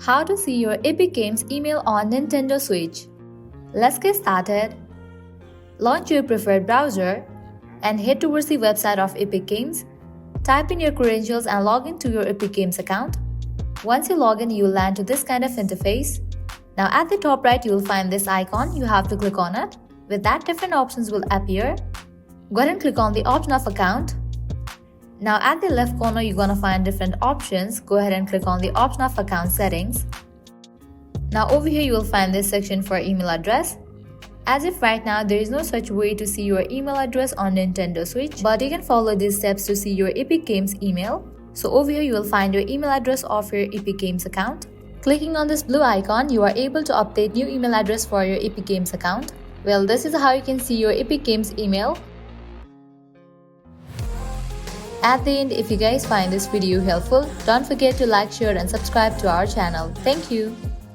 How to see your Epic Games email on Nintendo Switch. Let's get started. Launch your preferred browser and head towards the website of Epic Games. Type in your credentials and log into your Epic Games account. Once you log in, you will land to this kind of interface. Now at the top right, you will find this icon. You have to click on it. With that, different options will appear. Go ahead and click on the option of account. Now at the left corner, you're gonna find different options. Go ahead and click on the option of account settings. Now over here, you will find this section for email address. As if right now there is no such way to see your email address on Nintendo Switch, but you can follow these steps to see your Epic Games email. So over here, you will find your email address of your Epic Games account. Clicking on this blue icon, you are able to update new email address for your Epic Games account. Well, this is how you can see your Epic Games email. At the end, if you guys find this video helpful, don't forget to like, share and subscribe to our channel. Thank you.